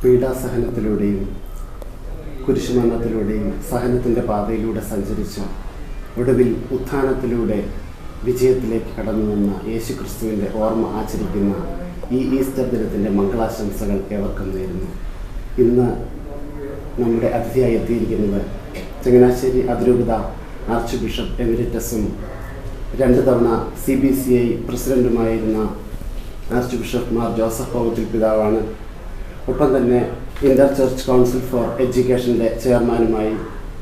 പീഡാസഹനത്തിലൂടെയും കുരിശുമരണത്തിലൂടെയും സഹനത്തിൻ്റെ പാതയിലൂടെ സഞ്ചരിച്ച് ഒടുവിൽ ഉത്ഥാനത്തിലൂടെ വിജയത്തിലേക്ക് കടന്നു വന്ന യേശുക്രിസ്തുവിൻ്റെ ഓർമ്മ ആചരിക്കുന്ന ഈ ഈസ്റ്റർ ദിനത്തിൻ്റെ മംഗളാശംസകൾ ഏവർക്കും നേരുന്നു. ഇന്ന് നമ്മുടെ അതിഥിയായി എത്തിയിരിക്കുന്നത് ചങ്ങനാശ്ശേരി അതിരൂപത ആർച്ച് ബിഷപ്പ് എമിരിറ്റസും 2 തവണ CBCI പ്രസിഡൻറ്റുമായിരുന്ന ആർച്ച് ബിഷപ്പ് മാർ ജോസഫ് പൗത്തിൽ പിതാവാണ്. ഒപ്പം തന്നെ ഇന്റർ ചർച്ച് കൗൺസിൽ ഫോർ എഡ്യൂക്കേഷൻ്റെ ചെയർമാനുമായി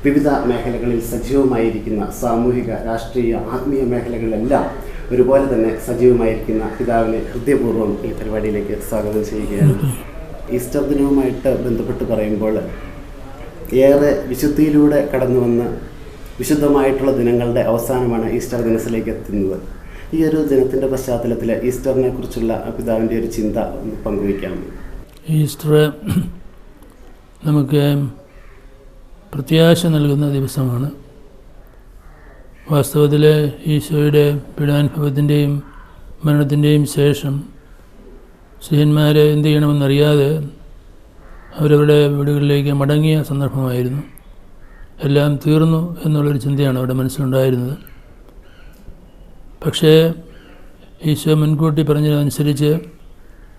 വിവിധ മേഖലകളിൽ സജീവമായിരിക്കുന്ന സാമൂഹിക, രാഷ്ട്രീയ, ആത്മീയ മേഖലകളിലെല്ലാം ഒരുപോലെ തന്നെ സജീവമായിരിക്കുന്ന പിതാവിനെ ഹൃദയപൂർവ്വം ഈ പരിപാടിയിലേക്ക് സ്വാഗതം ചെയ്യുകയാണ്. ഈസ്റ്റർ ദിനവുമായിട്ട് ബന്ധപ്പെട്ട് പറയുമ്പോൾ ഏറെ വിശുദ്ധിയിലൂടെ കടന്നു വന്ന് വിശുദ്ധമായിട്ടുള്ള ദിനങ്ങളുടെ അവസാനമാണ് ഈസ്റ്റർ ദിനത്തിലേക്ക് എത്തുന്നത്. ഈ ഒരു ദിനത്തിൻ്റെ പശ്ചാത്തലത്തിൽ ഈസ്റ്ററിനെ കുറിച്ചുള്ള പിതാവിൻ്റെ ഒരു ചിന്ത ഒന്ന് പങ്കുവയ്ക്കാം. ഈസ്റ്റർ നമുക്ക് പ്രത്യാശ നൽകുന്ന ദിവസമാണ്. വാസ്തവത്തിൽ ഈശോയുടെ പീഡാനുഭവത്തിൻ്റെയും മരണത്തിൻ്റെയും ശേഷം സ്ത്രീയന്മാർ എന്ത് ചെയ്യണമെന്നറിയാതെ അവരവരുടെ വീടുകളിലേക്ക് മടങ്ങിയ സന്ദർഭമായിരുന്നു. എല്ലാം തീർന്നു എന്നുള്ളൊരു ചിന്തയാണ് അവരുടെ മനസ്സിലുണ്ടായിരുന്നത്. പക്ഷേ ഈശോ മുൻകൂട്ടി പറഞ്ഞതനുസരിച്ച്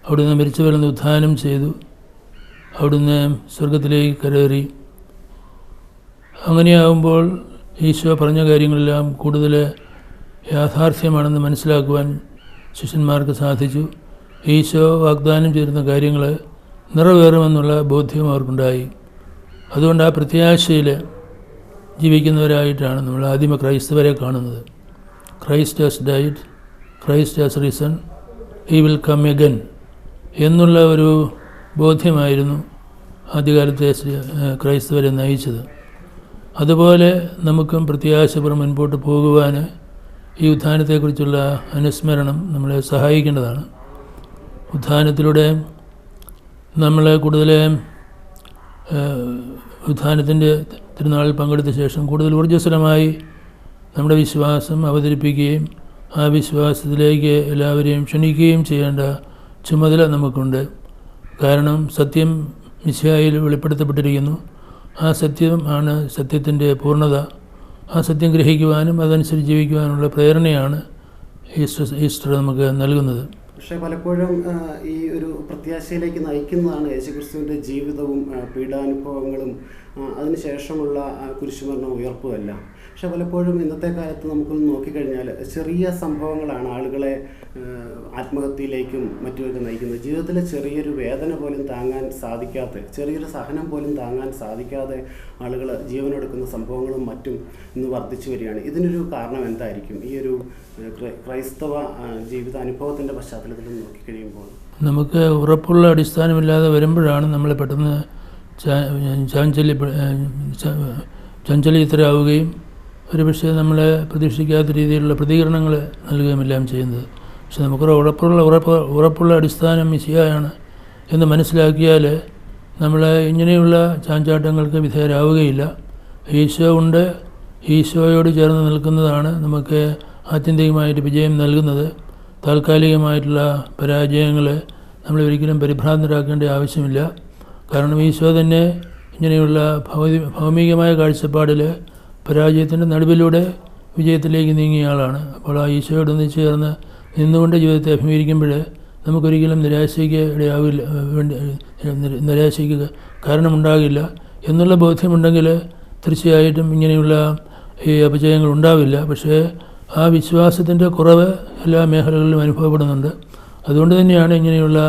അവിടുന്ന് മരിച്ചവരിൽ നിന്ന് ഉത്ഥാനം ചെയ്തു. അവിടുന്ന് സ്വർഗത്തിലേക്ക് കയറി. അങ്ങനെയാകുമ്പോൾ ഈശോ പറഞ്ഞ കാര്യങ്ങളെല്ലാം കൂടുതൽ യാഥാർത്ഥ്യമാണെന്ന് മനസ്സിലാക്കുവാൻ ശിഷ്യന്മാർക്ക് സാധിച്ചു. ഈശോ വാഗ്ദാനം ചെയ്തിരുന്ന കാര്യങ്ങൾ നിറവേറുമെന്നുള്ള ബോധ്യം അവർക്കുണ്ടായി. അതുകൊണ്ട് ആ പ്രത്യാശയിൽ ജീവിക്കുന്നവരായിട്ടാണ് നമ്മൾ ആദിമ ക്രൈസ്തവരെ കാണുന്നത്. Christ has died, Christ has risen, he will come again എന്നുള്ള ഒരു ബോധ്യമായിരുന്നു ആദ്യകാലത്തെ ക്രൈസ്തവരെ നയിച്ചത്. അതുപോലെ നമുക്കും പ്രത്യാശപൂർവ്വം മുൻപോട്ട് പോകുവാൻ ഈ ഉത്ഥാനത്തെക്കുറിച്ചുള്ള അനുസ്മരണം നമ്മളെ സഹായിക്കേണ്ടതാണ്. ഉത്ഥാനത്തിലൂടെ നമ്മൾ കൂടുതൽ ഉത്ഥാനത്തിൻ്റെ തിരുനാളിൽ പങ്കെടുത്ത ശേഷം കൂടുതൽ ഊർജ്ജസ്വലമായി നമ്മുടെ വിശ്വാസം അവതരിപ്പിക്കുകയും ആ വിശ്വാസത്തിലേക്ക് എല്ലാവരെയും ക്ഷണിക്കുകയും ചെയ്യേണ്ട ചുമതല നമുക്കുണ്ട്. കാരണം സത്യം മിശിഹായിൽ വെളിപ്പെടുത്തപ്പെട്ടിരിക്കുന്നു. ആ സത്യം ആണ് സത്യത്തിൻ്റെ പൂർണ്ണത. ആ സത്യം ഗ്രഹിക്കുവാനും അതനുസരിച്ച് ജീവിക്കുവാനുള്ള പ്രേരണയാണ് ഈസ്റ്റർ നമുക്ക് നൽകുന്നത്. പക്ഷേ പലപ്പോഴും ഈ ഒരു പ്രത്യാശയിലേക്ക് നയിക്കുന്നതാണ് യേശുക്രിസ്തുവിൻ്റെ ജീവിതവും പീഡാനുഭവങ്ങളും അതിനുശേഷമുള്ള കുരിശുമരണവും ഉയർപ്പുമല്ല. പക്ഷെ പലപ്പോഴും ഇന്നത്തെ കാലത്ത് നമുക്കൊന്ന് നോക്കിക്കഴിഞ്ഞാൽ ചെറിയ സംഭവങ്ങളാണ് ആളുകളെ ആത്മഹത്യയിലേക്കും മറ്റുമൊക്കെ നയിക്കുന്നത്. ജീവിതത്തിലെ ചെറിയൊരു വേദന പോലും താങ്ങാൻ സാധിക്കാത്ത, ചെറിയൊരു സഹനം പോലും താങ്ങാൻ സാധിക്കാതെ ആളുകൾ ജീവനെടുക്കുന്ന സംഭവങ്ങളും മറ്റും ഇന്ന് വർദ്ധിച്ചു വരികയാണ്. ഇതിനൊരു കാരണം എന്തായിരിക്കും? ഈ ഒരു ക്രൈസ്തവ ജീവിതാനുഭവത്തിൻ്റെ പശ്ചാത്തലത്തിൽ നോക്കിക്കഴിയുമ്പോൾ നമുക്ക് ഉറപ്പുള്ള അടിസ്ഥാനമില്ലാതെ വരുമ്പോഴാണ് നമ്മൾ പെട്ടെന്ന് ചഞ്ചലിതരാവുകയും ഒരുപക്ഷെ നമ്മളെ പ്രതീക്ഷിക്കാത്ത രീതിയിലുള്ള പ്രതികരണങ്ങൾ നൽകുകയുമെല്ലാം ചെയ്യുന്നത്. പക്ഷെ നമുക്ക് ഉറപ്പുള്ള അടിസ്ഥാനം മിശിഹായാണ് എന്ന് മനസ്സിലാക്കിയാൽ നമ്മൾ ഇങ്ങനെയുള്ള ചാഞ്ചാട്ടങ്ങൾക്ക് വിധേയരാവുകയില്ല. ഈശോ ഉണ്ട്. ഈശോയോട് ചേർന്ന് നിൽക്കുന്നതാണ് നമുക്ക് ആത്യന്തികമായിട്ട് വിജയം നൽകുന്നത്. താൽക്കാലികമായിട്ടുള്ള പരാജയങ്ങൾ നമ്മൾ ഒരിക്കലും പരിഭ്രാന്തരാക്കേണ്ട ആവശ്യമില്ല. കാരണം ഈശോ തന്നെ ഇങ്ങനെയുള്ള ഭൗമികമായ കാഴ്ചപ്പാടിൽ പരാജയത്തിൻ്റെ നടുവിലൂടെ വിജയത്തിലേക്ക് നീങ്ങിയ ആളാണ്. അപ്പോൾ ആ ഈശോയോടൊന്ന് ചേർന്ന് നിന്നുകൊണ്ട് ജീവിതത്തെ അഭിമുഖീകരിക്കുമ്പോൾ നമുക്കൊരിക്കലും നിരാശയ്ക്ക് കാരണമുണ്ടാകില്ല എന്നുള്ള ബോധ്യമുണ്ടെങ്കിൽ തീർച്ചയായിട്ടും ഇങ്ങനെയുള്ള ഈ അപജയങ്ങൾ ഉണ്ടാവില്ല. പക്ഷേ ആ വിശ്വാസത്തിൻ്റെ കുറവ് എല്ലാ മേഖലകളിലും അനുഭവപ്പെടുന്നുണ്ട്. അതുകൊണ്ട് തന്നെയാണ് ഇങ്ങനെയുള്ള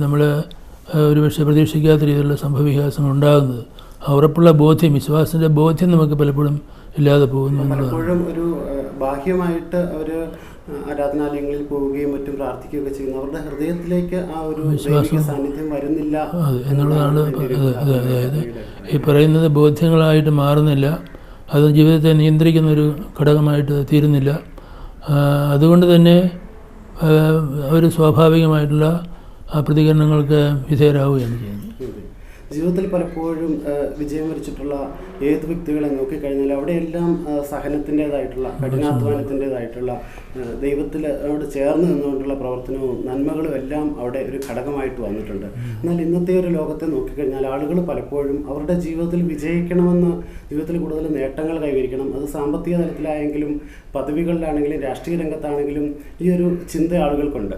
നമ്മൾ ഒരുപക്ഷെ പ്രതീക്ഷിക്കാത്ത രീതിയിലുള്ള സംഭവവികാസങ്ങൾ ഉണ്ടാകുന്നത്. ആ ഉറപ്പുള്ള ബോധ്യം, വിശ്വാസത്തിൻ്റെ ബോധ്യം നമുക്ക് പലപ്പോഴും ഇല്ലാതെ പോകുന്നു. പലപ്പോഴും ഒരു ബാഹ്യമായിട്ട് അവർ ആരാധനാലയങ്ങളിൽ പോവുകയും മറ്റും പ്രാർത്ഥിക്കുകയൊക്കെ ചെയ്യുന്നു. അവരുടെ ഹൃദയത്തിലേക്ക് ആ ഒരു വിശ്വാസ സാന്നിധ്യം വരുന്നില്ല എന്നുള്ളതാണ്. അതായത് ഈ പറയുന്നത് ബോധ്യങ്ങളായിട്ട് മാറുന്നില്ല. അത് ജീവിതത്തെ നിയന്ത്രിക്കുന്നൊരു ഘടകമായിട്ട് തീരുന്നില്ല. അതുകൊണ്ട് തന്നെ അവർ സ്വാഭാവികമായിട്ടുള്ള ആ പ്രതികരണങ്ങൾക്ക് വിധേയരാവുകയാണ് ചെയ്യുന്നത്. ജീവിതത്തിൽ പലപ്പോഴും വിജയം വരിച്ചിട്ടുള്ള ഏത് വ്യക്തികളെ നോക്കിക്കഴിഞ്ഞാൽ അവിടെയെല്ലാം സഹനത്തിൻ്റെതായിട്ടുള്ള കഠിനാധ്വാനത്തിൻ്റെതായിട്ടുള്ള ദൈവത്തിനോട് ചേർന്ന് നിന്നുകൊണ്ടുള്ള പ്രവർത്തനവും നന്മകളും എല്ലാം അവിടെ ഒരു ഘടകമായിട്ട് വന്നിട്ടുണ്ട്. എന്നാൽ ഇന്നത്തെ ഒരു ലോകത്തെ നോക്കിക്കഴിഞ്ഞാൽ ആളുകൾ പലപ്പോഴും അവരുടെ ജീവിതത്തിൽ വിജയിക്കണമെന്ന്, ജീവിതത്തിൽ കൂടുതൽ നേട്ടങ്ങൾ കൈവരിക്കണം, അത് സാമ്പത്തിക തലത്തിലായെങ്കിലും പദവികളിലാണെങ്കിലും രാഷ്ട്രീയ രംഗത്താണെങ്കിലും ഈ ഒരു ചിന്ത ആളുകൾക്കുണ്ട്.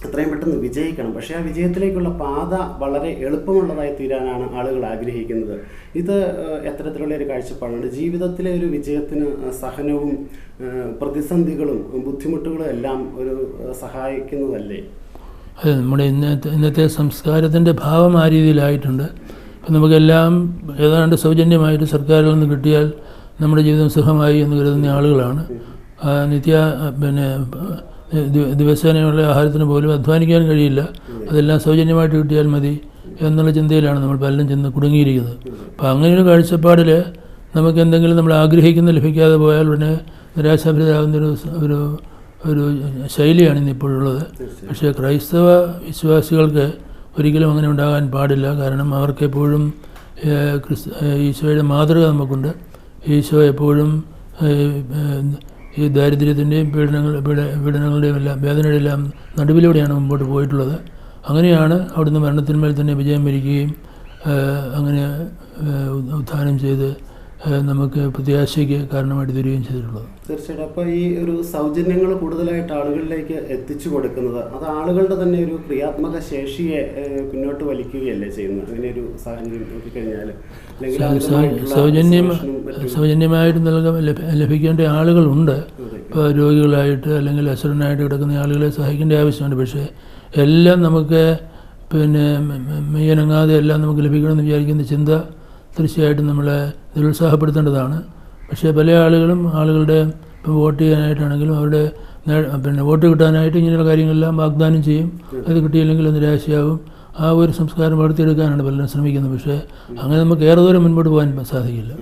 എത്രയും പെട്ടെന്ന് വിജയിക്കണം. പക്ഷേ ആ വിജയത്തിലേക്കുള്ള പാത വളരെ എളുപ്പമുള്ളതായി തീരാനാണ് ആളുകൾ ആഗ്രഹിക്കുന്നത്. ഇത് എത്തരത്തിലുള്ള ഒരു കാഴ്ചപ്പാടാണ്. ജീവിതത്തിലെ ഒരു വിജയത്തിന് സഹനവും പ്രതിസന്ധികളും ബുദ്ധിമുട്ടുകളും എല്ലാം ഒരു സഹായിക്കുന്നതല്ലേ? അതെ, നമ്മുടെ ഇന്നത്തെ സംസ്കാരത്തിൻ്റെ ഭാവം ആ രീതിയിലായിട്ടുണ്ട്. ഇപ്പം നമുക്കെല്ലാം ഏതാണ്ട് സൗജന്യമായിട്ട് സർക്കാരിൽ നിന്ന് കിട്ടിയാൽ നമ്മുടെ ജീവിതം സുഖമായി എന്ന് കരുതുന്ന ആളുകളാണ്. ദിവസേനയുള്ള ആഹാരത്തിന് പോലും അധ്വാനിക്കാൻ കഴിയില്ല, അതെല്ലാം സൗജന്യമായിട്ട് കിട്ടിയാൽ മതി എന്നുള്ള ചിന്തയിലാണ് നമ്മൾ പലരും ചെന്ന് കുടുങ്ങിയിരിക്കുന്നത്. അപ്പം അങ്ങനെയൊരു കാഴ്ചപ്പാടിൽ നമുക്ക് എന്തെങ്കിലും നമ്മൾ ആഗ്രഹിക്കുന്ന ലഭിക്കാതെ പോയാൽ ഉടനെ നിരാശാഭരിതരാകുന്നൊരു ഒരു ഒരു ശൈലിയാണ് ഇന്നിപ്പോഴുള്ളത്. പക്ഷേ ക്രൈസ്തവ വിശ്വാസികൾക്ക് ഒരിക്കലും അങ്ങനെ ഉണ്ടാകാൻ പാടില്ല. കാരണം അവർക്ക് എപ്പോഴും ഈശോയുടെ മാതൃക നമുക്കുണ്ട്. ഈശോ എപ്പോഴും ഈ ദാരിദ്ര്യത്തിൻ്റെയും പീഡനങ്ങളുടെയും എല്ലാം വേദനയുടെ എല്ലാം നടുവിലൂടെയാണ് മുമ്പോട്ട് പോയിട്ടുള്ളത്. അങ്ങനെയാണ് അവിടുന്ന് മരണത്തിന്മേൽ തന്നെ വിജയം വരികയും അങ്ങനെ ഉദ്ധാനം ചെയ്ത് നമുക്ക് പ്രത്യാശയ്ക്ക് കാരണമായിട്ട് തരികയും ചെയ്തിട്ടുള്ളത്. തീർച്ചയായിട്ടും. അപ്പോൾ ഈ ഒരു സൗജന്യങ്ങൾ കൂടുതലായിട്ട് ആളുകളിലേക്ക് എത്തിച്ചു കൊടുക്കുന്നത് അത് ആളുകളുടെ തന്നെ ഒരു ക്രിയാത്മക ശേഷിയെ മുന്നോട്ട് വലിക്കുകയല്ലേ ചെയ്യുന്നത്? അങ്ങനെ ഒരു സാഹചര്യം നോക്കിക്കഴിഞ്ഞാൽ സൗജന്യമായിട്ട് ലഭിക്കേണ്ട ആളുകളുണ്ട്. ഇപ്പോൾ രോഗികളായിട്ട് അല്ലെങ്കിൽ അസുരനായിട്ട് കിടക്കുന്ന ആളുകളെ സഹായിക്കേണ്ട ആവശ്യമുണ്ട്. പക്ഷേ എല്ലാം നമുക്ക് മെയ്യനങ്ങാതെ എല്ലാം നമുക്ക് ലഭിക്കണമെന്ന് വിചാരിക്കുന്ന ചിന്ത തീർച്ചയായിട്ടും നമ്മളെ നിരുത്സാഹപ്പെടുത്തേണ്ടതാണ്. പക്ഷേ പല ആളുകളുടെ ഇപ്പം വോട്ട് ചെയ്യാനായിട്ടാണെങ്കിലും അവരുടെ വോട്ട് കിട്ടാനായിട്ട് ഇങ്ങനെയുള്ള കാര്യങ്ങളെല്ലാം വാഗ്ദാനം ചെയ്യും. അത് കിട്ടിയില്ലെങ്കിൽ നിരാശയാവും. ആ ഒരു സംസ്കാരം വളർത്തിയെടുക്കാനാണ് പലരും ശ്രമിക്കുന്നത്. പക്ഷേ അങ്ങനെ നമുക്ക് ഏറെ ദൂരം മുൻപോട്ട് പോകാൻ സാധിക്കില്ല.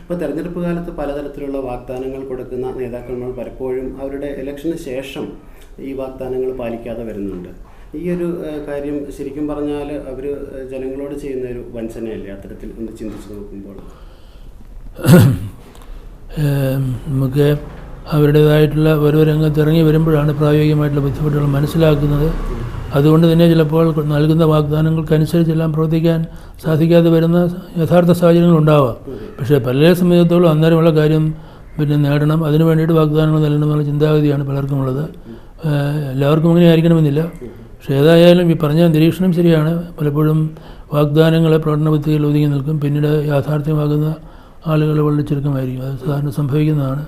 ഇപ്പോൾ തെരഞ്ഞെടുപ്പ് കാലത്ത് പലതരത്തിലുള്ള വാഗ്ദാനങ്ങൾ കൊടുക്കുന്ന നേതാക്കന്മാർ പലപ്പോഴും അവരുടെ ഇലക്ഷന് ശേഷം ഈ വാഗ്ദാനങ്ങൾ പാലിക്കാതെ വരുന്നുണ്ട്. ഈ ഒരു കാര്യം ശരിക്കും പറഞ്ഞാൽ അവർ ജനങ്ങളോട് ചെയ്യുന്ന ഒരു വഞ്ചനയല്ലേ അത്തരത്തിൽ ഒന്ന് ചിന്തിച്ച് നോക്കുമ്പോൾ? നമുക്ക് അവരുടേതായിട്ടുള്ള ഓരോ രംഗത്ത് ഇറങ്ങി വരുമ്പോഴാണ് പ്രായോഗികമായിട്ടുള്ള ബുദ്ധിമുട്ടുകൾ മനസ്സിലാക്കുന്നത്. അതുകൊണ്ട് തന്നെ ചിലപ്പോൾ നൽകുന്ന വാഗ്ദാനങ്ങൾക്കനുസരിച്ചെല്ലാം പ്രവർത്തിക്കാൻ സാധിക്കാതെ വരുന്ന യഥാർത്ഥ സാഹചര്യങ്ങളുണ്ടാവാം. പക്ഷേ പലരെ സംബന്ധിച്ചിടത്തോളം അന്നേരമുള്ള കാര്യം നേടണം, അതിനു വേണ്ടിയിട്ട് വാഗ്ദാനങ്ങൾ നൽകണം എന്നുള്ള ചിന്താഗതിയാണ് പലർക്കുമുള്ളത്. എല്ലാവർക്കും അങ്ങനെ ആയിരിക്കണമെന്നില്ല. പക്ഷേ ഏതായാലും ഈ പറഞ്ഞ നിരീക്ഷണം ശരിയാണ്. പലപ്പോഴും വാഗ്ദാനങ്ങളെ പ്രകടനബുദ്ധിയിൽ ഒതുങ്ങി നിൽക്കും, പിന്നീട് യാഥാർത്ഥ്യമാകുന്ന ആളുകൾ വളരെ ചുരുക്കമായിരിക്കും. അത് സാധാരണ സംഭവിക്കുന്നതാണ്.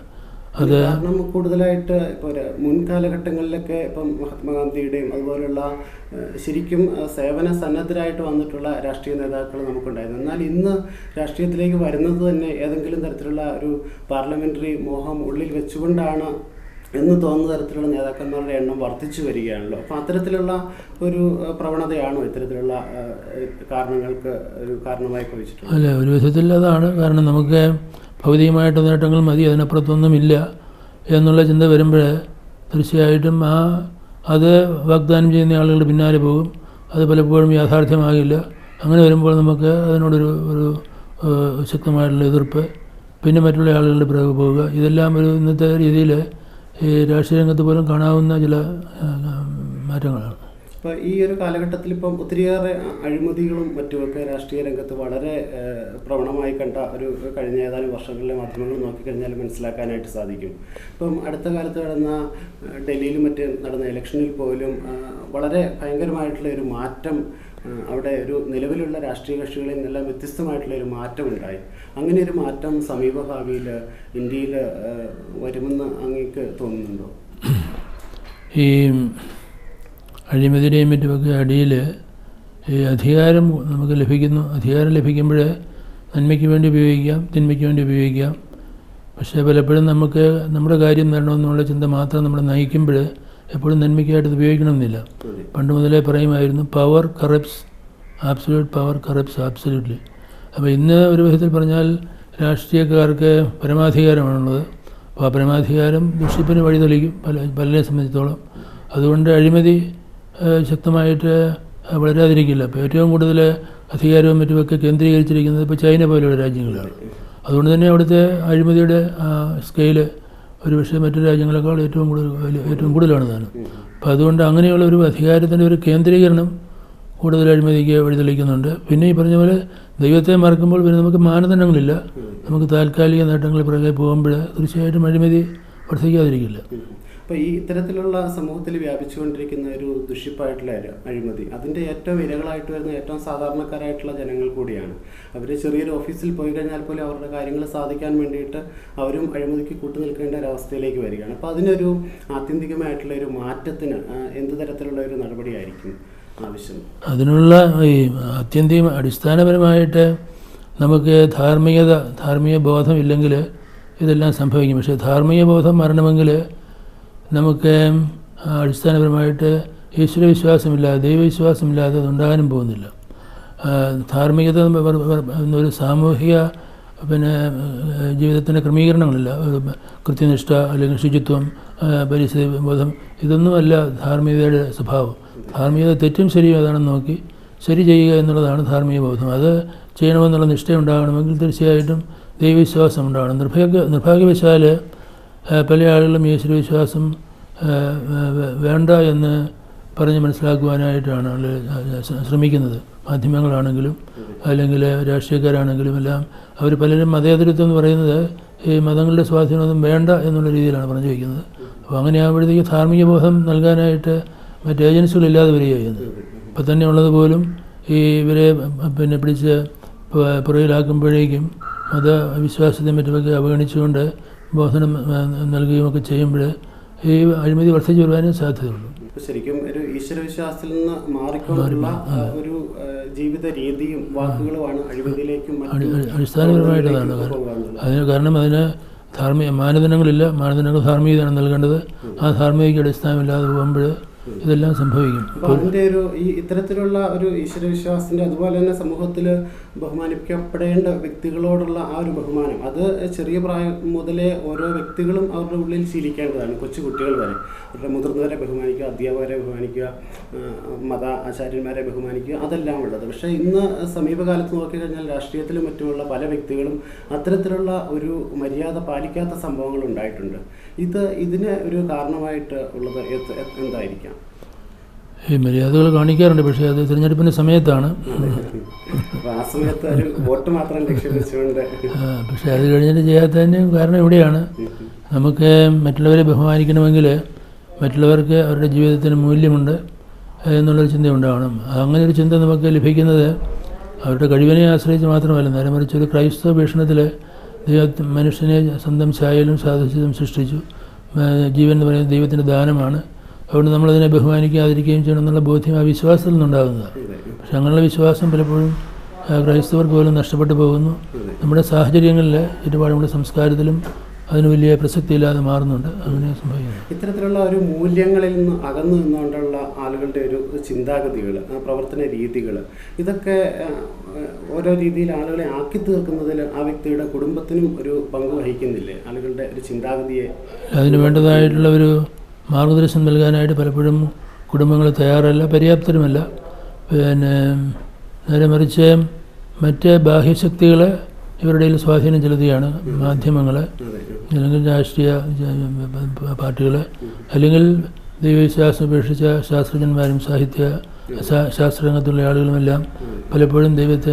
അത് കാരണം കൂടുതലായിട്ട് ഇപ്പോൾ മുൻകാലഘട്ടങ്ങളിലൊക്കെ ഇപ്പം മഹാത്മാഗാന്ധിയുടെയും അതുപോലുള്ള ശരിക്കും സേവന സന്നദ്ധരായിട്ട് വന്നിട്ടുള്ള രാഷ്ട്രീയ നേതാക്കൾ നമുക്കുണ്ടായിരുന്നു. എന്നാൽ ഇന്ന് രാഷ്ട്രീയത്തിലേക്ക് വരുന്നത് തന്നെ ഏതെങ്കിലും തരത്തിലുള്ള ഒരു പാർലമെൻ്ററി മോഹം ഉള്ളിൽ വെച്ചുകൊണ്ടാണ് എന്ന് തോന്നുന്ന തരത്തിലുള്ള നേതാക്കന്മാരുടെ എണ്ണം വർദ്ധിച്ചു വരികയാണല്ലോ. അപ്പോൾ അത്തരത്തിലുള്ള ഒരു പ്രവണതയാണോ ഇത്തരത്തിലുള്ള കാരണങ്ങൾക്ക് ഒരു കാരണമായി ഭവിച്ചിട്ടുള്ളത്? അല്ല, ഒരു വിധത്തിൽ അതാണ്. കാരണം നമുക്ക് ഭൗതികമായിട്ട് നേട്ടങ്ങൾ മതി, അതിനപ്പുറത്തൊന്നുമില്ല എന്നുള്ള ചിന്ത വരുമ്പോൾ തീർച്ചയായിട്ടും അത് വാഗ്ദാനം ചെയ്യുന്ന ആളുകളുടെ പിന്നാലെ പോകും. അത് പലപ്പോഴും യാഥാർത്ഥ്യമാകില്ല. അങ്ങനെ വരുമ്പോൾ നമുക്ക് അതിനോടൊരു ശക്തമായിട്ടുള്ള എതിർപ്പ്, പിന്നെ മറ്റുള്ള ആളുകളുടെ പിറകെ പോവുക, ഇതെല്ലാം ഒരു ഇന്നത്തെ രീതിയിൽ ഈ രാഷ്ട്രീയ രംഗത്ത് പോലും കാണാവുന്ന ചില മാറ്റങ്ങളാണ്. ഇപ്പോൾ ഈ ഒരു കാലഘട്ടത്തിൽ ഇപ്പം ഒത്തിരിയേറെ അഴിമതികളും മറ്റുമൊക്കെ രാഷ്ട്രീയ രംഗത്ത് വളരെ പ്രവണമായി കണ്ട ഒരു കഴിഞ്ഞ ഏതാനും വർഷങ്ങളിലെ മാധ്യമങ്ങൾ നോക്കിക്കഴിഞ്ഞാൽ മനസ്സിലാക്കാനായിട്ട് സാധിക്കും. ഇപ്പം അടുത്ത കാലത്ത് നടന്ന ഡൽഹിയിലും നടന്ന ഇലക്ഷനിൽ പോലും വളരെ ഭയങ്കരമായിട്ടുള്ള ഒരു മാറ്റം അവിടെ ഒരു നിലവിലുള്ള രാഷ്ട്രീയ കക്ഷികളിൽ നിന്നെല്ലാം വ്യത്യസ്തമായിട്ടുള്ള ഒരു മാറ്റം ഉണ്ടായി. അങ്ങനെ ഒരു മാറ്റം സമീപഭാവിയിൽ ഇന്ത്യയിൽ വരുമെന്ന് അങ്ങേക്ക് തോന്നുന്നുണ്ടോ? ഈ അഴിമതിയുടെയും മറ്റുമൊക്കെ അടിയിൽ ഈ അധികാരം നമുക്ക് ലഭിക്കുന്നു. അധികാരം ലഭിക്കുമ്പോൾ നന്മയ്ക്ക് വേണ്ടി ഉപയോഗിക്കാം, തിന്മയ്ക്ക് വേണ്ടി ഉപയോഗിക്കാം. പക്ഷേ പലപ്പോഴും നമുക്ക് നമ്മുടെ കാര്യം നേടണമെന്നുള്ള ചിന്ത മാത്രം നമ്മളെ നയിക്കുമ്പോൾ എപ്പോഴും നന്മയ്ക്കായിട്ട് ഇത് ഉപയോഗിക്കണമെന്നില്ല. പണ്ട് മുതലേ പറയുമായിരുന്നു, power corrupts, absolute power corrupts absolutely. അപ്പോൾ ഇന്ന് ഒരു വിധത്തിൽ പറഞ്ഞാൽ രാഷ്ട്രീയക്കാർക്ക് പരമാധികാരമാണുള്ളത്. അപ്പോൾ ആ പരമാധികാരം ദുഷിപ്പിന് വഴി തെളിക്കും പലരെ സംബന്ധിച്ചിടത്തോളം. അതുകൊണ്ട് അഴിമതി ശക്തമായിട്ട് വളരാതിരിക്കില്ല. ഇപ്പോൾ ഏറ്റവും കൂടുതൽ അധികാരവും മറ്റുമൊക്കെ കേന്ദ്രീകരിച്ചിരിക്കുന്നത് ഇപ്പോൾ ചൈന പോലെയുള്ള രാജ്യങ്ങളാണ്. അതുകൊണ്ട് തന്നെ അവിടുത്തെ അഴിമതിയുടെ സ്കെയില് ഒരുപക്ഷെ മറ്റു രാജ്യങ്ങളെക്കാൾ ഏറ്റവും കൂടുതലാണ് താനും. അപ്പോൾ അതുകൊണ്ട് അങ്ങനെയുള്ള ഒരു അധികാരത്തിൻ്റെ ഒരു കേന്ദ്രീകരണം കൂടുതൽ അഴിമതിക്ക് വഴിതെളിക്കുന്നുണ്ട്. പിന്നെ ഈ പറഞ്ഞ പോലെ ദൈവത്തെ മറക്കുമ്പോൾ പിന്നെ നമുക്ക് മാനദണ്ഡങ്ങളില്ല. നമുക്ക് താൽക്കാലിക നേട്ടങ്ങൾ പിറകെ പോകുമ്പോൾ തീർച്ചയായിട്ടും അഴിമതി വർദ്ധിക്കാതിരിക്കില്ല. അപ്പോൾ ഈ ഇത്തരത്തിലുള്ള സമൂഹത്തിൽ വ്യാപിച്ചുകൊണ്ടിരിക്കുന്ന ഒരു ദുഷിപ്പായിട്ടുള്ള അഴിമതി, അതിൻ്റെ ഏറ്റവും ഇരകളായിട്ട് വരുന്ന ഏറ്റവും സാധാരണക്കാരായിട്ടുള്ള ജനങ്ങൾ കൂടിയാണ്. അവർ ചെറിയൊരു ഓഫീസിൽ പോയി കഴിഞ്ഞാൽ പോലും അവരുടെ കാര്യങ്ങൾ സാധിക്കാൻ വേണ്ടിയിട്ട് അവരും അഴിമതിക്ക് കൂട്ടുനിൽക്കേണ്ട ഒരവസ്ഥയിലേക്ക് വരികയാണ്. അപ്പോൾ അതിനൊരു ആത്യന്തികമായിട്ടുള്ള ഒരു മാറ്റത്തിന് എന്ത് തരത്തിലുള്ള ഒരു നടപടിയായിരിക്കും ആവശ്യം? അതിനുള്ള ഈ അടിസ്ഥാനപരമായിട്ട് നമുക്ക് ധാർമ്മിക ബോധം ഇല്ലെങ്കിൽ ഇതെല്ലാം സംഭവിക്കും. പക്ഷേ ധാർമ്മിക ബോധം വരണമെങ്കിൽ നമുക്ക് അടിസ്ഥാനപരമായിട്ട് ഈശ്വരവിശ്വാസമില്ലാതെ ദൈവവിശ്വാസമില്ലാതെ അതുണ്ടാകാനും പോകുന്നില്ല. ധാർമ്മികത എന്നൊരു സാമൂഹിക ജീവിതത്തിൻ്റെ ക്രമീകരണങ്ങളില്ല. കൃത്യനിഷ്ഠ അല്ലെങ്കിൽ ശുചിത്വം, പരിസ്ഥിതി ബോധം, ഇതൊന്നുമല്ല ധാർമ്മികതയുടെ സ്വഭാവം. ധാർമ്മികത തെറ്റും ശരിയും ഏതാണെന്ന് നോക്കി ശരി ചെയ്യുക എന്നുള്ളതാണ് ധാർമ്മിക ബോധം. അത് ചെയ്യണമെന്നുള്ള നിഷ്ഠയുണ്ടാകണമെങ്കിൽ തീർച്ചയായിട്ടും ദൈവവിശ്വാസം ഉണ്ടാകണം. നിർഭാഗ്യവശാൽ പല ആളുകളും ഈശ്വരവിശ്വാസം വേണ്ട എന്ന് പറഞ്ഞ് മനസ്സിലാക്കുവാനായിട്ടാണ് ശ്രമിക്കുന്നത്. മാധ്യമങ്ങളാണെങ്കിലും അല്ലെങ്കിൽ രാഷ്ട്രീയക്കാരാണെങ്കിലും എല്ലാം അവർ പലരും മതേതരത്വം എന്ന് പറയുന്നത് ഈ മതങ്ങളുടെ സ്വാധീനമൊന്നും വേണ്ട എന്നുള്ള രീതിയിലാണ് പറഞ്ഞു വയ്ക്കുന്നത്. അപ്പോൾ അങ്ങനെയാകുമ്പോഴത്തേക്ക് ധാർമ്മിക ബോധം നൽകാനായിട്ട് മറ്റ് ഏജൻസികളില്ലാതെ വരികയാണ്. ഇപ്പം തന്നെ ഉള്ളതുപോലും ഇവരെ പിടിച്ച് പുറകിലാക്കുമ്പോഴേക്കും മതവിശ്വാസത്തെ മറ്റുമൊക്കെ അവഗണിച്ചുകൊണ്ട് ബോധനം നൽകുകയുമൊക്കെ ചെയ്യുമ്പോൾ ഈ അഴിമതി വർദ്ധിച്ചു വരുവാനും സാധ്യതയുള്ളൂ. ശരിക്കും ഒരു ഈശ്വരവിശ്വാസത്തിൽ നിന്ന് മാറിക്കൊണ്ടുള്ള ഒരു ജീവിത രീതിയും വാക്കുകളുമാണ് അഴിമതിയിലേക്കും അടിസ്ഥാനപരമായിട്ടതാണ്. കാരണം അതിന് മാനദണ്ഡങ്ങളില്ല. മാനദണ്ഡങ്ങൾ ധാർമ്മികതയാണ് നൽകേണ്ടത്. ആ ധാർമ്മികതയ്ക്ക് അടിസ്ഥാനമില്ലാതെ പോകുമ്പോൾ ഇതെല്ലാം സംഭവിക്കും. അപ്പോൾ അതിൻ്റെ ഇത്തരത്തിലുള്ള ഒരു ഈശ്വരവിശ്വാസത്തിൻ്റെ അതുപോലെ തന്നെ സമൂഹത്തിൽ ബഹുമാനിക്കപ്പെടേണ്ട വ്യക്തികളോടുള്ള ആ ഒരു ബഹുമാനം, അത് ചെറിയ പ്രായം മുതലേ ഓരോ വ്യക്തികളും അവരുടെ ഉള്ളിൽ ശീലിക്കേണ്ടതാണ്. കൊച്ചു കുട്ടികൾ വരെ അവരുടെ മുതിർന്നവരെ ബഹുമാനിക്കുക, അധ്യാപകരെ ബഹുമാനിക്കുക, മത ആചാര്യന്മാരെ ബഹുമാനിക്കുക, അതെല്ലാം ഉള്ളത്. പക്ഷേ ഇന്ന് സമീപകാലത്ത് നോക്കിക്കഴിഞ്ഞാൽ രാഷ്ട്രീയത്തിലും മറ്റുമുള്ള പല വ്യക്തികളും അത്തരത്തിലുള്ള ഒരു മര്യാദ പാലിക്കാത്ത സംഭവങ്ങൾ ഉണ്ടായിട്ടുണ്ട്. ഇതിന് ഒരു കാരണമായിട്ട് ഉള്ളത് എന്തായിരിക്കാം? ഈ മര്യാദകൾ കാണിക്കാറുണ്ട്, പക്ഷേ അത് തിരഞ്ഞെടുപ്പിൻ്റെ സമയത്താണ്. ആ സമയത്ത് ഒരു വോട്ട് മാത്രം ലക്ഷ്യം വെച്ചുകൊണ്ട് പക്ഷേ അത് കഴിഞ്ഞിട്ട് ചെയ്യാത്തതിന് കാരണം ഇവിടെയാണ്. നമുക്ക് മറ്റുള്ളവരെ ബഹുമാനിക്കണമെങ്കിൽ മറ്റുള്ളവർക്ക് അവരുടെ ജീവിതത്തിന് മൂല്യമുണ്ട് എന്നുള്ളൊരു ചിന്ത ഉണ്ടാവണം. അങ്ങനെ ഒരു ചിന്ത നമുക്ക് ലഭിക്കുന്നത് അവരുടെ കഴിവിനെ ആശ്രയിച്ച് മാത്രമല്ല, നേരെ മറിച്ച് ഒരു ക്രൈസ്തവ വീക്ഷണത്തിൽ മനുഷ്യനെ സ്വന്തം ഛായയിലും സാദൃശ്യത്തിലും സൃഷ്ടിച്ചു. ജീവൻ എന്ന് പറയുന്നത് ദൈവത്തിൻ്റെ ദാനമാണ്. അതുകൊണ്ട് നമ്മളതിനെ ബഹുമാനിക്കാതിരിക്കുകയും ചെയ്യണം എന്നുള്ള ബോധ്യം ആ വിശ്വാസത്തിൽ നിന്നുണ്ടാകുന്നതാണ്. പക്ഷെ അങ്ങനെയുള്ള വിശ്വാസം പലപ്പോഴും ക്രൈസ്തവർക്ക് പോലും നഷ്ടപ്പെട്ടു പോകുന്നു. നമ്മുടെ സാഹചര്യങ്ങളിൽ ചുറ്റുപാട് നമ്മുടെ സംസ്കാരത്തിലും അതിന് വലിയ പ്രസക്തിയില്ലാതെ മാറുന്നുണ്ട്. അങ്ങനെ സംഭവിക്കുന്നു. ഇത്തരത്തിലുള്ള ഒരു മൂല്യങ്ങളിൽ നിന്ന് അകന്നു നിന്നുകൊണ്ടുള്ള ആളുകളുടെ ഒരു ചിന്താഗതികൾ, പ്രവർത്തന രീതികൾ, ഇതൊക്കെ ഓരോ രീതിയിൽ ആളുകളെ ആക്കി തീർക്കുന്നതിൽ ആ വ്യക്തിയുടെ കുടുംബത്തിനും ഒരു പങ്ക് വഹിക്കുന്നില്ലേ? ആളുകളുടെ ഒരു ചിന്താഗതിയെ അതിന് വേണ്ടതായിട്ടുള്ള ഒരു മാർഗദർശനം നൽകാനായിട്ട് പലപ്പോഴും കുടുംബങ്ങൾ തയ്യാറല്ല, പര്യാപ്തരുമല്ല. നേരെ മറിച്ച് മറ്റ് ബാഹ്യശക്തികൾ ഇവരുടെ സ്വാധീനം ചെലുത്തുകയാണ്. മാധ്യമങ്ങൾ, അല്ലെങ്കിൽ രാഷ്ട്രീയ പാർട്ടികൾ, അല്ലെങ്കിൽ ദൈവവിശ്വാസം ഉപേക്ഷിച്ച ശാസ്ത്രജ്ഞന്മാരും ശാസ്ത്രരംഗത്തുള്ള ആളുകളുമെല്ലാം പലപ്പോഴും ദൈവത്തെ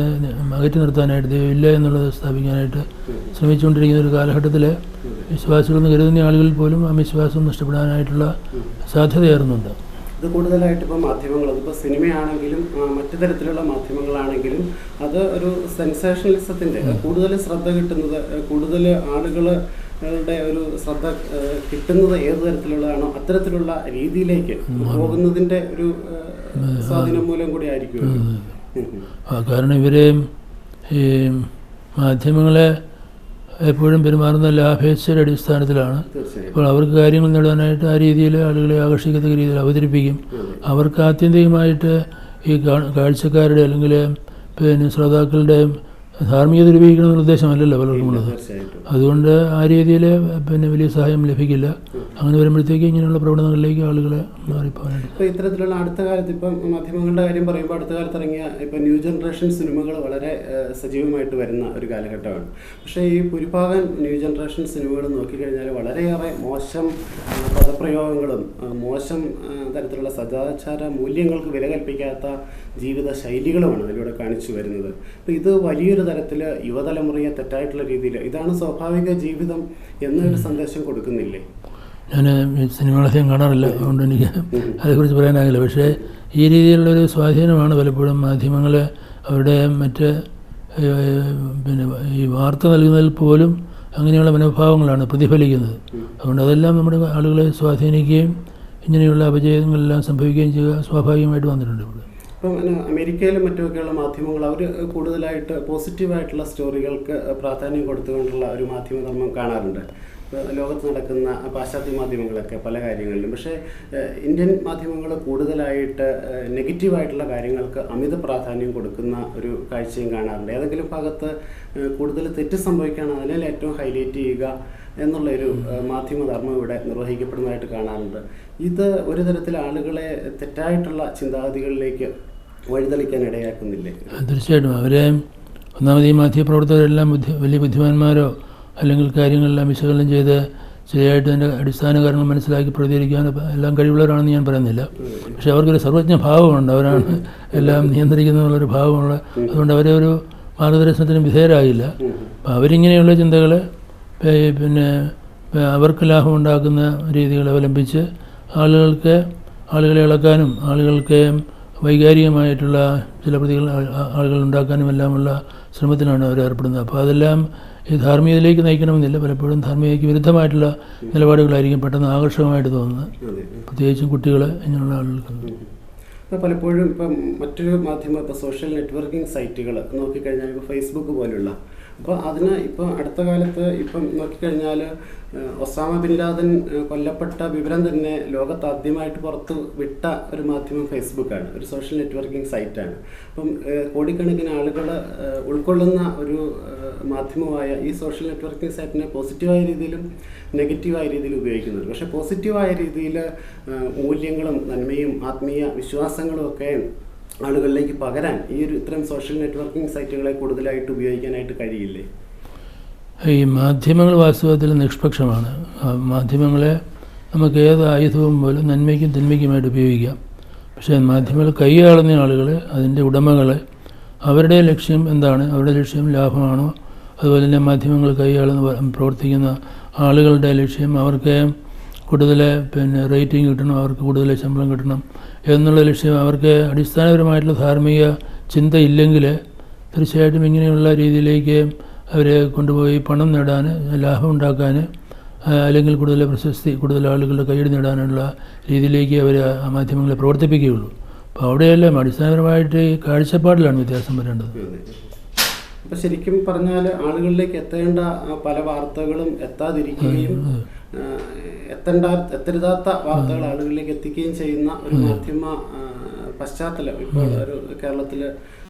അകറ്റി നിർത്താനായിട്ട്, ദൈവമില്ല എന്നുള്ളത് സ്ഥാപിക്കാനായിട്ട് ശ്രമിച്ചുകൊണ്ടിരിക്കുന്ന ഒരു കാലഘട്ടത്തിൽ വിശ്വാസികളെന്ന് കരുതുന്ന ആളുകളിൽ പോലും ആ വിശ്വാസം നഷ്ടപ്പെടാനായിട്ടുള്ള സാധ്യതയേറുന്നുണ്ട്. ഇത് കൂടുതലായിട്ട് ഇപ്പോൾ മാധ്യമങ്ങൾ, അതിപ്പോൾ സിനിമയാണെങ്കിലും മറ്റു തരത്തിലുള്ള മാധ്യമങ്ങളാണെങ്കിലും അത് ഒരു സെൻസേഷണലിസത്തിൻ്റെ കൂടുതൽ ശ്രദ്ധ കിട്ടുന്നത്, കൂടുതൽ ആളുകളുടെ ഒരു ശ്രദ്ധ കിട്ടുന്നത് ഏത് തരത്തിലുള്ളതാണോ അത്തരത്തിലുള്ള രീതിയിലേക്ക് പോകുന്നതിൻ്റെ ഒരു സ്വാധീനം മൂലം കൂടി ആയിരിക്കും. കാരണം ഇവരെ ഈ മാധ്യമങ്ങളെ എപ്പോഴും പെരുമാറുന്ന ലാഭേച്ഛയുടെ അടിസ്ഥാനത്തിലാണ്. അപ്പോൾ അവർക്ക് കാര്യങ്ങൾ നേടാനായിട്ട് ആ രീതിയിൽ ആളുകളെ ആകർഷിക്കത്തക്ക രീതിയിൽ അവതരിപ്പിക്കും. അവർക്ക് ആത്യന്തികമായിട്ട് ഈ കാഴ്ചക്കാരുടെ അല്ലെങ്കിൽ ശ്രോതാക്കളുടെ ധാർമ്മികത രൂപീകരിക്കണമെന്ന ഉദ്ദേശമല്ലല്ലോ പലർക്കുമുള്ളത്. തീർച്ചയായിട്ടും. അതുകൊണ്ട് ആ രീതിയിൽ വലിയ സഹായം ലഭിക്കില്ല. അങ്ങനെ വരുമ്പോഴത്തേക്ക് ഇങ്ങനെയുള്ള പ്രവണതകളിലേക്ക് ആളുകളെ മാറിപ്പോകാനായിട്ട്. ഇപ്പോൾ ഇത്തരത്തിലുള്ള അടുത്ത കാലത്ത് ഇപ്പം മാധ്യമങ്ങളുടെ കാര്യം പറയുമ്പോൾ അടുത്ത കാലത്ത് ഇറങ്ങിയ ഇപ്പം ന്യൂ ജനറേഷൻ സിനിമകൾ വളരെ സജീവമായിട്ട് വരുന്ന ഒരു കാലഘട്ടമാണ്. പക്ഷേ ഈ ഭൂരിഭാഗം ന്യൂ ജനറേഷൻ സിനിമകൾ നോക്കിക്കഴിഞ്ഞാൽ വളരെയേറെ മോശം പദപ്രയോഗങ്ങളും മോശം തരത്തിലുള്ള സദാചാര മൂല്യങ്ങൾക്ക് വില കൽപ്പിക്കാത്ത ജീവിത ശൈലികളുമാണ് അതിലൂടെ കാണിച്ചു വരുന്നത്. അപ്പോൾ ഇത് വലിയൊരു തരത്തിൽ യുവതലമുറയെ തെറ്റായിട്ടുള്ള രീതിയിൽ ഇതാണ് സ്വാഭാവിക ജീവിതം എന്നൊരു സന്ദേശം കൊടുക്കുന്നില്ലേ? ഞാൻ സിനിമകളധികം കാണാറില്ല, അതുകൊണ്ട് എനിക്ക് അതേക്കുറിച്ച് പറയാനാകില്ല. പക്ഷേ ഈ രീതിയിലുള്ളൊരു സ്വാധീനമാണ് പലപ്പോഴും മാധ്യമങ്ങൾ അവരുടെ മറ്റ് ഈ വാർത്ത നൽകുന്നതിൽ പോലും അങ്ങനെയുള്ള മനോഭാവങ്ങളാണ് പ്രതിഫലിക്കുന്നത്. അതുകൊണ്ട് അതെല്ലാം നമ്മുടെ ആളുകളെ സ്വാധീനിക്കുകയും ഇങ്ങനെയുള്ള അപജയങ്ങളെല്ലാം സംഭവിക്കുകയും ചെയ്യുക സ്വാഭാവികമായിട്ട് വന്നിട്ടുണ്ട് ഇവിടെ. ഇപ്പം അമേരിക്കയിലും മറ്റുമൊക്കെയുള്ള മാധ്യമങ്ങൾ അവർ കൂടുതലായിട്ട് പോസിറ്റീവായിട്ടുള്ള സ്റ്റോറികൾക്ക് പ്രാധാന്യം കൊടുത്തുകൊണ്ടുള്ള ഒരു മാധ്യമധർമ്മം കാണാറുണ്ട്. ലോകത്ത് നടക്കുന്ന പാശ്ചാത്യ മാധ്യമങ്ങളൊക്കെ പല കാര്യങ്ങളിലും. പക്ഷേ ഇന്ത്യൻ മാധ്യമങ്ങൾ കൂടുതലായിട്ട് നെഗറ്റീവായിട്ടുള്ള കാര്യങ്ങൾക്ക് അമിത പ്രാധാന്യം കൊടുക്കുന്ന ഒരു കാഴ്ചയും കാണാറുണ്ട്. ഏതെങ്കിലും ഭാഗത്ത് കൂടുതൽ തെറ്റ് സംഭവിക്കുകയാണ് അതിനെ ഏറ്റവും ഹൈലൈറ്റ് ചെയ്യുക എന്നുള്ളൊരു മാധ്യമധർമ്മം ഇവിടെ നിർവഹിക്കപ്പെടുന്നതായിട്ട് കാണാറുണ്ട്. ഇത് ഒരു തരത്തിൽ ആളുകളെ തെറ്റായിട്ടുള്ള ചിന്താഗതികളിലേക്ക് വഴിതെളിക്കാൻ ഇടയാക്കുന്നില്ലേ? തീർച്ചയായിട്ടും. അവരെ ഒന്നാമത് ഈ മാധ്യമപ്രവർത്തകരെല്ലാം വലിയ ബുദ്ധിമാന്മാരോ അല്ലെങ്കിൽ കാര്യങ്ങളെല്ലാം വിശകലനം ചെയ്ത് ശരിയായിട്ട് അതിൻ്റെ അടിസ്ഥാന കാരണങ്ങൾ മനസ്സിലാക്കി പ്രതികരിക്കാൻ എല്ലാം കഴിവുള്ളവരാണെന്ന് ഞാൻ പറയുന്നില്ല. പക്ഷേ അവർക്കൊരു സർവജ്ഞ ഭാവമുണ്ട്, അവരാണ് എല്ലാം നിയന്ത്രിക്കുന്നുള്ളൊരു ഭാവമുള്ള. അതുകൊണ്ട് അവരെ ഒരു മാർഗദർശനത്തിന് വിധേയരാകില്ല. അപ്പോൾ അവരിങ്ങനെയുള്ള ചിന്തകൾ അവർക്ക് ലാഭമുണ്ടാക്കുന്ന രീതികൾ അവലംബിച്ച് ആളുകളെ ഇളക്കാനും ആളുകൾക്ക് വൈകാരികമായിട്ടുള്ള ചില ആളുകൾ ഉണ്ടാക്കാനും എല്ലാമുള്ള ശ്രമത്തിലാണ് അവർ ഏർപ്പെടുന്നത്. അപ്പോൾ അതെല്ലാം ഈ ധാർമ്മികതയിലേക്ക് നയിക്കണമെന്നില്ല. പലപ്പോഴും ധാർമ്മികതയ്ക്ക് വിരുദ്ധമായിട്ടുള്ള നിലപാടുകളായിരിക്കും പെട്ടെന്ന് ആകർഷകമായിട്ട് തോന്നുന്നത്, പ്രത്യേകിച്ചും കുട്ടികൾ ഇങ്ങനെയുള്ള ആളുകൾക്ക്. ഇപ്പോൾ പലപ്പോഴും ഇപ്പം മറ്റൊരു മാധ്യമം ഇപ്പോൾ സോഷ്യൽ നെറ്റ്വർക്കിംഗ് സൈറ്റുകൾ നോക്കിക്കഴിഞ്ഞാൽ ഇപ്പോൾ ഫേസ്ബുക്ക് പോലുള്ള, അപ്പോൾ അതിന് ഇപ്പോൾ അടുത്ത കാലത്ത് ഇപ്പം നോക്കിക്കഴിഞ്ഞാൽ ഒസാമ ബിൻ ലാദൻ കൊല്ലപ്പെട്ട വിവരം തന്നെ ലോകത്ത് ആദ്യമായിട്ട് പുറത്ത് വിട്ട ഒരു മാധ്യമം ഫേസ്ബുക്കാണ്, ഒരു സോഷ്യൽ നെറ്റ്വർക്കിംഗ് സൈറ്റാണ്. അപ്പം കോടിക്കണക്കിന് ആളുകൾ ഉൾക്കൊള്ളുന്ന ഒരു മാധ്യമമായ ഈ സോഷ്യൽ നെറ്റ്വർക്കിംഗ് സൈറ്റിനെ പോസിറ്റീവായ രീതിയിലും നെഗറ്റീവായ രീതിയിൽ ഉപയോഗിക്കുന്നുണ്ട്. പക്ഷേ പോസിറ്റീവായ രീതിയിൽ മൂല്യങ്ങളും നന്മയും ആത്മീയ വിശ്വാസങ്ങളും ഒക്കെ ആളുകളിലേക്ക് പകരാൻ ഈ ഒരു ഇത്തരം സോഷ്യൽ നെറ്റ്വർക്കിംഗ് സൈറ്റുകളെ കൂടുതലായിട്ട് ഉപയോഗിക്കാനായിട്ട് കഴിയില്ലേ? ഈ മാധ്യമങ്ങൾ വാസ്തവത്തിൽ നിഷ്പക്ഷമാണ്. മാധ്യമങ്ങളെ നമുക്ക് ഏത് ആയുധവും പോലും നന്മയ്ക്കും തിന്മയ്ക്കുമായിട്ട് ഉപയോഗിക്കാം. പക്ഷേ മാധ്യമങ്ങൾ കൈയാളുന്ന ആളുകൾ, അതിൻ്റെ ഉടമകൾ, അവരുടെ ലക്ഷ്യം എന്താണ്? അവരുടെ ലക്ഷ്യം ലാഭമാണോ? അതുപോലെ തന്നെ മാധ്യമങ്ങൾ പ്രവർത്തിക്കുന്ന ആളുകളുടെ ലക്ഷ്യം അവർക്ക് കൂടുതൽ റേറ്റിംഗ് കിട്ടണം, അവർക്ക് കൂടുതൽ ശമ്പളം കിട്ടണം എന്നുള്ള ലക്ഷ്യം, അവർക്ക് അടിസ്ഥാനപരമായിട്ടുള്ള ധാർമ്മിക ചിന്ത ഇല്ലെങ്കിൽ തീർച്ചയായിട്ടും ഇങ്ങനെയുള്ള രീതിയിലേക്ക് അവരെ കൊണ്ടുപോയി പണം നേടാൻ, ലാഭം ഉണ്ടാക്കാൻ, അല്ലെങ്കിൽ കൂടുതൽ പ്രശസ്തി, കൂടുതൽ ആളുകളുടെ കൈയ്യടി നേടാനുള്ള രീതിയിലേക്ക് അവർ ആ മാധ്യമങ്ങളെ പ്രവർത്തിപ്പിക്കുകയുള്ളൂ. അപ്പോൾ അവിടെയെല്ലാം അടിസ്ഥാനപരമായിട്ട് ഈ കാഴ്ചപ്പാടിലാണ് വ്യത്യാസം വരേണ്ടത്. അപ്പോൾ ശരിക്കും പറഞ്ഞാൽ ആളുകളിലേക്ക് എത്തേണ്ട പല വാർത്തകളും എത്താതിരിക്കുകയും എത്തരുതാത്ത വാർത്തകൾ ആളുകളിലേക്ക് എത്തിക്കുകയും ചെയ്യുന്ന ഒരു മാധ്യമ പശ്ചാത്തലം ഇപ്പോൾ ഒരു കേരളത്തിൽ